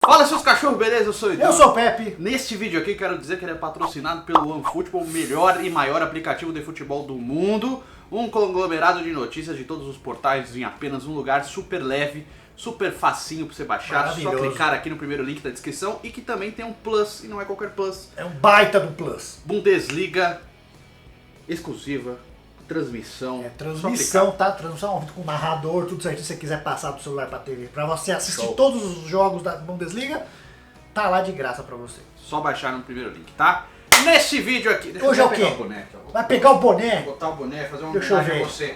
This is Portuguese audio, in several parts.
Fala, seus cachorros, beleza? Eu sou o Edu. Eu sou o Pepe. Neste vídeo aqui quero dizer que ele é patrocinado pelo OneFootball, o melhor e maior aplicativo de futebol do mundo. Um conglomerado de notícias de todos os portais em apenas um lugar, super leve, super facinho pra você baixar. Só clicar aqui no primeiro link da descrição e que também tem um Plus, e não é qualquer Plus. É um baita do Plus. Bundesliga exclusiva, transmissão. É transmissão, tá? Transmissão com narrador, tudo certinho. Se você quiser passar do celular pra TV, pra você assistir todos os jogos da Bundesliga, tá lá de graça pra você. Só baixar no primeiro link, tá? Nesse vídeo aqui... Hoje é o quê? Vai pegar o boné? Vou botar o boné, fazer uma Deixa eu homenagem ver. a você.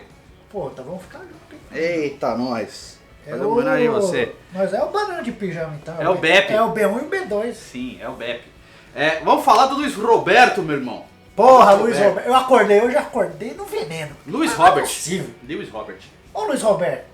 Pô, tá, vamos ficar junto. Eita, nós. É Fazer uma homenagem a você. Mas é o banana de pijama, então. É o Beppe. É o B1 e o B2. Sim, é o Beppe. Vamos falar do Luiz Roberto, meu irmão. Porra, Luiz Roberto. Eu acordei no veneno. Luiz Não é Robert. possível. Luiz Robert. Ô Luiz Roberto.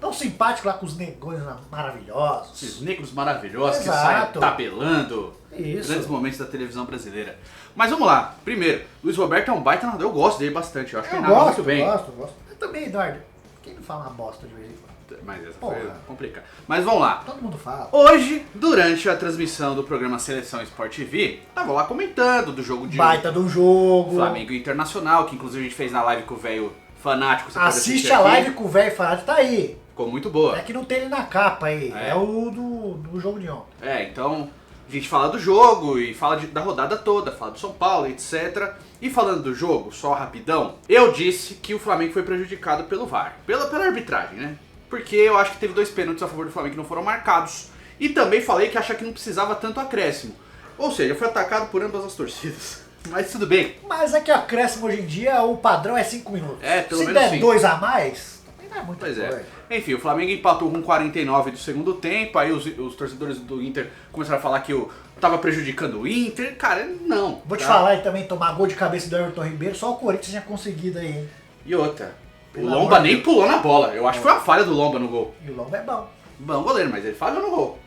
Tão simpático lá com os negões maravilhosos. Esses negros maravilhosos que Exato. saem tabelando. Isso. Grandes momentos da televisão brasileira. Mas vamos lá. Primeiro, Luiz Roberto é um baita narrador. Eu gosto dele bastante. Eu acho que ele narra muito bem. gosto. Eu também, Eduardo. Quem não fala uma bosta de vez em quando? Mas essa Porra. foi complicada. Mas vamos lá. Todo mundo fala. Hoje, durante a transmissão do programa Seleção Sport TV, tava lá comentando do jogo de Baita do jogo. Flamengo Internacional, que inclusive a gente fez na live com o velho fanático. Você pode Assiste assistir a aqui. live com o velho fanático, tá aí. Ficou muito boa. É que não tem ele na capa aí. É. É o do jogo de ontem. Então a gente fala do jogo e fala da rodada toda, fala do São Paulo, etc. E falando do jogo, só rapidão, eu disse que o Flamengo foi prejudicado pelo VAR, pela arbitragem, né? Porque eu acho que teve 2 pênaltis a favor do Flamengo que não foram marcados. E também falei que achava que não precisava tanto acréscimo. Ou seja, foi atacado por ambas as torcidas. Mas tudo bem. Mas é que o acréscimo hoje em dia, o padrão é 5 minutos. Pelo Se menos der sim. 2 a mais, também não é muita Pois coisa. Enfim, o Flamengo empatou com 49 do segundo tempo, aí os torcedores do Inter começaram a falar que tava prejudicando o Inter. Cara, não. Vou te tá? falar e também tomar gol de cabeça do Everton Ribeiro, só o Corinthians tinha conseguido aí, hein? E outra, o Pelo Lomba amor de nem Deus. pulou na bola. Eu acho que foi uma falha do Lomba no gol. E o Lomba é bom. Bom goleiro, mas ele falhou no gol.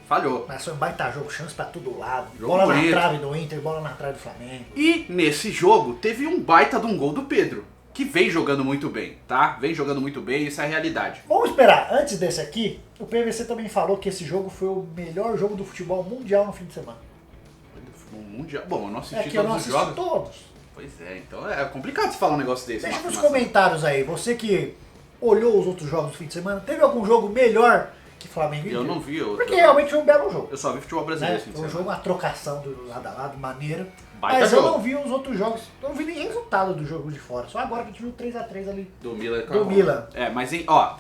Falhou. Mas foi um baita jogo, chance pra todo lado. Jogo Bola bonito. na trave do Inter, bola na trave do Flamengo. E nesse jogo teve um baita de um gol do Pedro, que vem jogando muito bem, tá? Vem jogando muito bem, isso é a realidade. Vamos esperar, antes desse aqui, o PVC também falou que esse jogo foi o melhor jogo do futebol mundial no fim de semana. Um mundial. Bom, eu não assisti É que eu todos não os assisti jogos. todos. Pois é, então é complicado você falar um negócio desse. Deixa uma nos afirmação. comentários aí, você que olhou os outros jogos do fim de semana, teve algum jogo melhor que Flamengo e Eu Inter? não vi outro. Porque realmente foi um belo jogo. Eu só vi futebol brasileiro Né? esse fim de Foi um semana. jogo, uma trocação do lado a lado, maneira. Baita Mas jogo. eu não vi os outros jogos, eu não vi nem resultado do jogo de fora. Só agora que a gente viu 3x3 ali. Do Milan. Do Milan. Mas ó,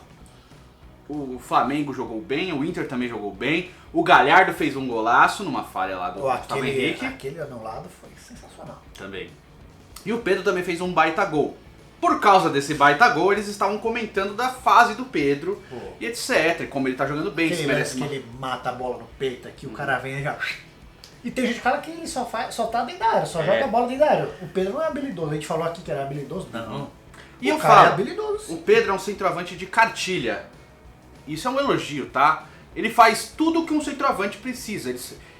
o Flamengo jogou bem, o Inter também jogou bem, o Galhardo fez um golaço numa falha lá do Gustavo Henrique. Aquele anulado foi sensacional. Também. E o Pedro também fez um baita gol. Por causa desse baita gol, eles estavam comentando da fase do Pedro Pô. e etc. Como ele tá jogando bem, se Aquele merece lance que ele mata a bola no peito aqui, o cara vem e já... E tem gente que fala que ele só tá dentro da área, só joga a bola dentro da área. O Pedro não é habilidoso, a gente falou aqui que era habilidoso, não. E o eu cara falo, é habilidoso. o Pedro é um centroavante de cartilha. Isso é um elogio, tá? Ele faz tudo o que um centroavante precisa.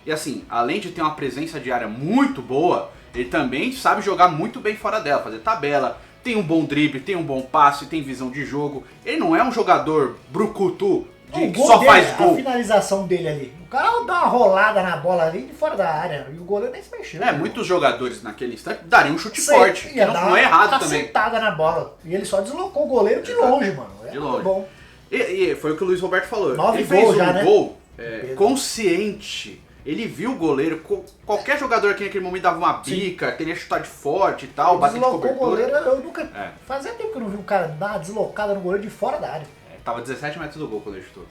E assim, além de ter uma presença de área muito boa, ele também sabe jogar muito bem fora dela, fazer tabela, tem um bom drible, tem um bom passe, tem visão de jogo. Ele não é um jogador brucutu O que gol só dele, faz A gol. finalização dele ali. O cara dá uma rolada na bola ali de fora da área. E o goleiro nem se mexeu. Muitos jogadores naquele instante dariam um chute Sei, forte, que ia não, dar não é uma errado também. cacetada na bola. E ele só deslocou o goleiro de Exato. longe, mano. De É longe. bom. E foi o que o Luiz Roberto falou. 9 Ele fez gols um já, né? gol Pedro. consciente. Ele viu o goleiro. Qualquer jogador aqui naquele momento dava uma bica, teria chutar de forte e tal, bater de Deslocou o cobertura. goleiro, eu nunca... É. Fazia tempo que eu não vi um cara dar uma deslocada no goleiro de fora da área. Tava 17 metros do gol quando ele chutou.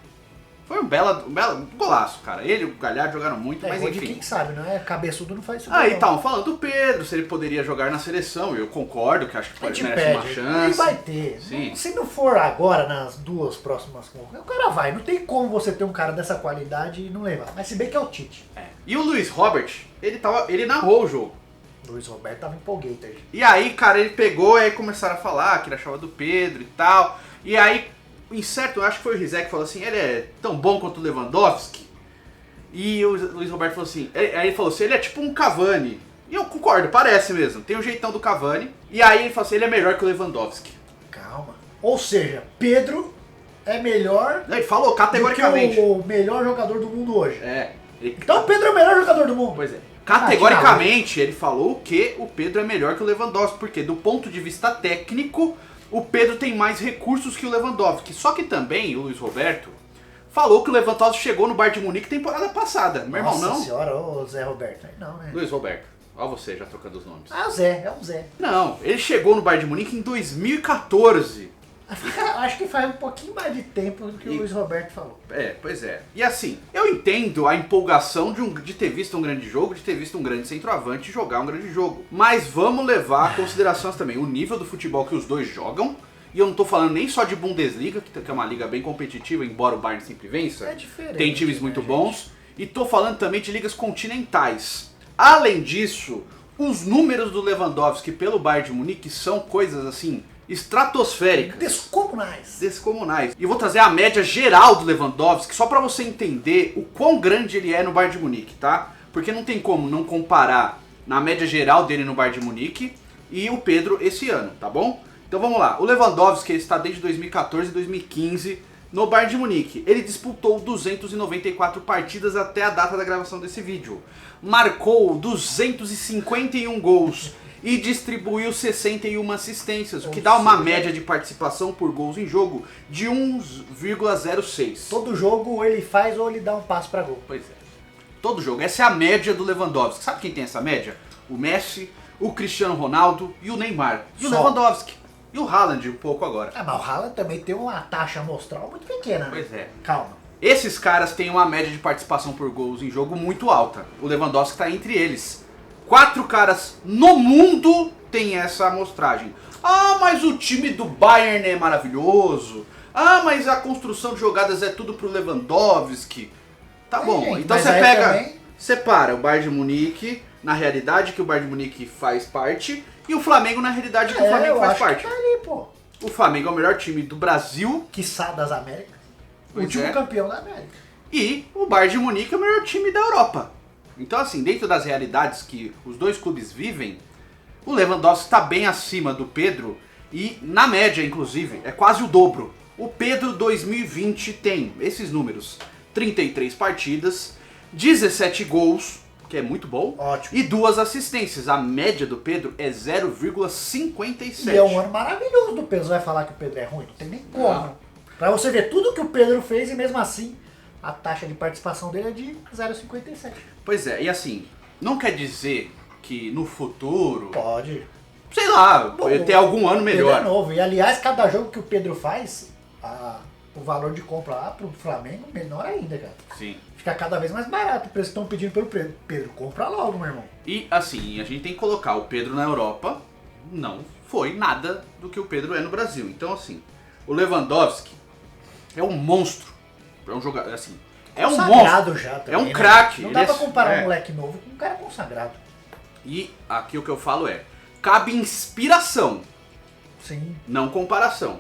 Foi um belo golaço, cara. Ele e o Galhardo jogaram muito, mas gol de enfim. quem sabe, não é? Cabeçudo não faz isso. Aí não. estavam falando do Pedro, se ele poderia jogar na seleção. Eu concordo que acho que A gente merece uma pede, chance. e vai ter. Sim. Se não for agora, nas 2 próximas convocações, o cara vai. Não tem como você ter um cara dessa qualidade e não levar. Mas se bem que é o Tite. E o Luiz Robert, ele narrou o jogo. Luiz Roberto tava empolgated. E aí, cara, ele pegou e aí começaram a falar que ele achava do Pedro e tal. E aí, em certo, eu acho que foi o Rizek que falou assim, ele é tão bom quanto o Lewandowski. E o Luiz Roberto falou assim, aí ele falou assim, ele é tipo um Cavani. E eu concordo, parece mesmo, tem o jeitão do Cavani. E aí ele falou assim, ele é melhor que o Lewandowski. Calma. Ou seja, Pedro é melhor Ele falou do que categoricamente. o melhor jogador do mundo hoje. Ele- Então o Pedro é o melhor jogador do mundo. Pois é. Categoricamente, ele falou que o Pedro é melhor que o Lewandowski, porque do ponto de vista técnico, o Pedro tem mais recursos que o Lewandowski. Só que também o Luiz Roberto falou que o Lewandowski chegou no Bayern de Munique temporada passada. Meu irmão, Nossa não? senhora, ô Zé Roberto. Aí não, né? Luiz Roberto. Olha você já trocando os nomes. Ah, o Zé, é o Zé. Não, ele chegou no Bayern de Munique em 2014. Acho que faz um pouquinho mais de tempo do que o Luiz Roberto falou. Pois é. E assim, eu entendo a empolgação de ter visto um grande jogo, de ter visto um grande centroavante jogar um grande jogo. Mas vamos levar a considerações também o nível do futebol que os dois jogam. E eu não tô falando nem só de Bundesliga, que é uma liga bem competitiva, embora o Bayern sempre vença. É diferente. Tem times muito né, bons. E tô falando também de ligas continentais. Além disso, os números do Lewandowski pelo Bayern de Munique são coisas assim estratosféricas. Descomunais. Descomunais. E eu vou trazer a média geral do Lewandowski, só pra você entender o quão grande ele é no Bayern de Munique, tá? Porque não tem como não comparar na média geral dele no Bayern de Munique e o Pedro esse ano, tá bom? Então vamos lá. O Lewandowski está desde 2014 e 2015 no Bayern de Munique. Ele disputou 294 partidas até a data da gravação desse vídeo. Marcou 251 gols e distribuiu 61 assistências, o que dá uma média de participação por gols em jogo de 1,06. Todo jogo ou ele faz ou ele dá um passo pra gol. Pois é. Todo jogo. Essa é a média do Lewandowski. Sabe quem tem essa média? O Messi, o Cristiano Ronaldo e o Neymar. E o Só. Lewandowski. E o Haaland um pouco agora. Ah, mas o Haaland também tem uma taxa amostral muito pequena, né? Pois é. Calma. Esses caras têm uma média de participação por gols em jogo muito alta. O Lewandowski está entre eles. 4 caras no mundo têm essa amostragem. Ah, mas o time do Bayern é maravilhoso. Ah, mas a construção de jogadas é tudo pro Lewandowski. Tá bom, gente, então mas você aí pega, também- separa o Bayern de Munique, na realidade que o Bayern de Munique faz parte, e o Flamengo na realidade que o Flamengo eu faz acho parte. que tá ali, pô. O Flamengo é o melhor time do Brasil Quiçá das Américas. Pois Último é. campeão da América. e o Bayern de Munique é o melhor time da Europa. Então assim, dentro das realidades que os dois clubes vivem, o Lewandowski está bem acima do Pedro e na média, inclusive, é quase o dobro. O Pedro 2020 tem esses números: 33 partidas, 17 gols, que é muito bom, Ótimo. e 2 assistências. A média do Pedro é 0,57. E é um ano maravilhoso do Pedro. Você vai falar que o Pedro é ruim? Não tem nem como. Não. Pra você ver tudo que o Pedro fez e mesmo assim a taxa de participação dele é de 0,57. Pois é, e assim, não quer dizer que no futuro, Pode. sei lá, Bom, ter algum ano O Pedro é melhor. novo. E aliás, cada jogo que o Pedro faz, o valor de compra lá pro Flamengo menor ainda, cara. Sim. Fica cada vez mais barato. O preço que estão pedindo pelo Pedro. Pedro, compra logo, meu irmão. E assim, a gente tem que colocar o Pedro na Europa, não foi nada do que o Pedro é no Brasil. Então assim, o Lewandowski é um monstro. É um jogador, assim, é um monstro. Consagrado já também, É um né? craque, Não ele dá é- pra comparar é. um moleque novo com um cara consagrado. E aqui o que eu falo é, cabe inspiração, Sim. não comparação.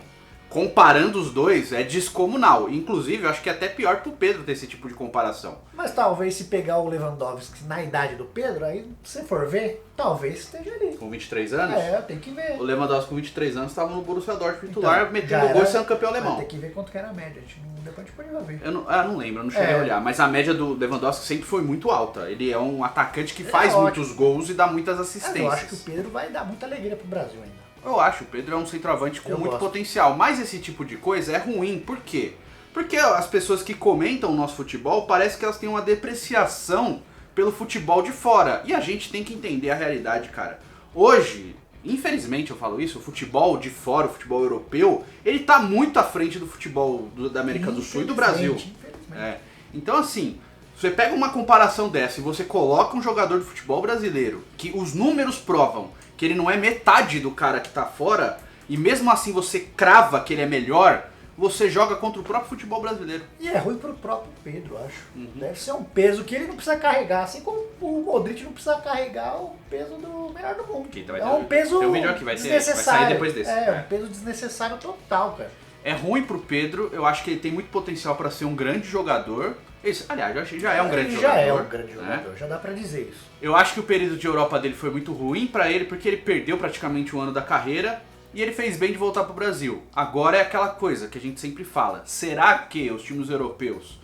Comparando os dois é descomunal. Inclusive, eu acho que é até pior pro Pedro ter esse tipo de comparação. Mas talvez se pegar o Lewandowski na idade do Pedro, aí se você for ver, talvez esteja ali. Com 23 anos, Tem que ver. o Lewandowski com 23 anos estava no Borussia Dortmund titular, Então, já metendo era- gol e sendo campeão Vai alemão. ter que ver quanto que era a média. Depois a gente pode ver. Eu não lembro, eu não cheguei É. a olhar, mas a média do Lewandowski sempre foi muito alta. Ele é um atacante que Ele faz é ótimo. muitos gols e dá muitas Mas assistências. eu acho que o Pedro vai dar muita alegria pro Brasil ainda. Eu acho, o Pedro é um centroavante com Eu muito gosto. potencial, mas esse tipo de coisa é ruim. Por quê? Porque as pessoas que comentam o nosso futebol parece que elas têm uma depreciação pelo futebol de fora. E a gente tem que entender a realidade, cara. Hoje, infelizmente eu falo isso, o futebol de fora, o futebol europeu, ele tá muito à frente do futebol da América do Sul e do Brasil. Infelizmente. É. Então assim, você pega uma comparação dessa e você coloca um jogador de futebol brasileiro, que os números provam que ele não é metade do cara que tá fora, e mesmo assim você crava que ele é melhor, você joga contra o próprio futebol brasileiro. E é ruim pro próprio Pedro, eu acho. Uhum. Deve ser um peso que ele não precisa carregar, assim como o Modric não precisa carregar o peso do melhor do mundo. Então, vai É ter- um peso tem um vídeo aqui, vai sair desnecessário. depois desse. É, É. um peso desnecessário total, cara. É ruim pro Pedro, eu acho que ele tem muito potencial para ser um grande jogador. Isso, aliás, eu acho que já é um grande Ele jogador. já é um grande né? jogador, já dá pra dizer isso. Eu acho que o período de Europa dele foi muito ruim pra ele, porque ele perdeu praticamente um ano da carreira. e ele fez bem de voltar pro Brasil. Agora é aquela coisa que a gente sempre fala. Será que os times europeus,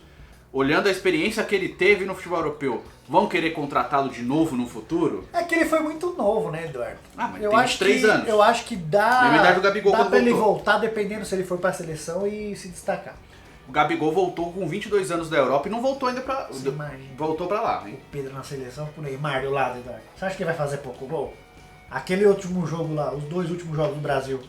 olhando a experiência que ele teve no futebol europeu, vão querer contratá-lo de novo no futuro? É que ele foi muito novo, né, Eduardo? Ah, mas tem 23 anos. Eu acho que dá, Mesma idade do Gabigol dá quando pra ele voltou. voltar dependendo se ele for pra seleção e se destacar. O Gabigol voltou com 22 anos da Europa e não voltou ainda pra... Você imagina. Voltou pra lá, hein? O Pedro na seleção com o Neymar do lado, Eduardo. Você acha que ele vai fazer pouco gol? Aquele último jogo lá, os 2 últimos jogos do Brasil.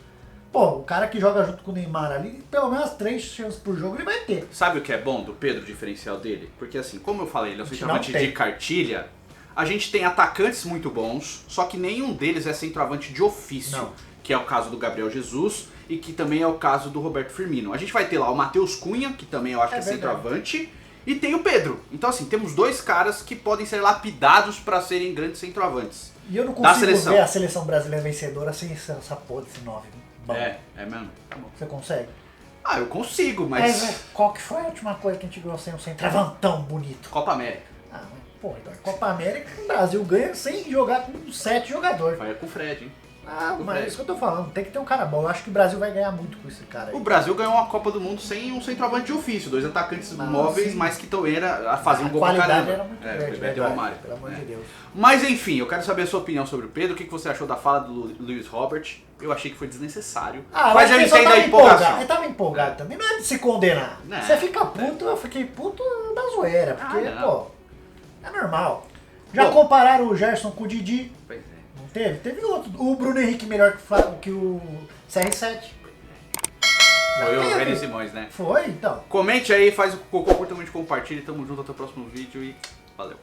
Pô, o cara que joga junto com o Neymar ali, pelo menos 3 chances por jogo ele vai ter. Sabe o que é bom do Pedro, o diferencial dele? Porque assim, como eu falei, ele é um A gente centroavante não tem. de cartilha. A gente tem atacantes muito bons, só que nenhum deles é centroavante de ofício. Não. Que é o caso do Gabriel Jesus e que também é o caso do Roberto Firmino. A gente vai ter lá o Matheus Cunha, que também eu acho que é verdade. centroavante, e tem o Pedro. Então assim, temos 2 caras que podem ser lapidados para serem grandes centroavantes. E eu não Da consigo seleção. ver a seleção brasileira vencedora sem essa porra desse 9. Bom, É mesmo. Tá bom. você consegue? Ah, eu consigo, Mas mas... qual que foi a última coisa que a gente ganhou sem um centroavantão bonito? Copa América. Ah, mas, pô, então, Copa América o Brasil ganha sem jogar com 7 jogadores. Vai com o Fred, hein? Ah, O mas Fred. isso que eu tô falando, tem que ter um cara bom. Eu acho que o Brasil vai ganhar muito com esse cara aí. O Brasil ganhou uma Copa do Mundo sem um centroavante de ofício, 2 atacantes móveis, sim. mas que também faziam A gol pra qualidade caramba. era muito grande, Bebeto né, e Romário. pelo amor de Deus. Mas enfim, eu quero saber a sua opinião sobre o Pedro, o que você achou da fala do Lewis Robert. Eu achei que foi desnecessário. Ah, mas eu eu acho que ele entendo só a tava empolgação. empolgado. Ele tava empolgado também, não é de se condenar. Não. Você fica puto, eu fiquei puto da zoeira, porque, não. pô, é normal. Já Bom. compararam o Gerson com o Didi, Pois é. não teve? Teve outro, o Bruno Henrique melhor que o CR7. Já Foi o teve. René Simões, né? Foi, então. Comente aí, faz o cocô, curta, compartilhe. Tamo junto, até o próximo vídeo e valeu.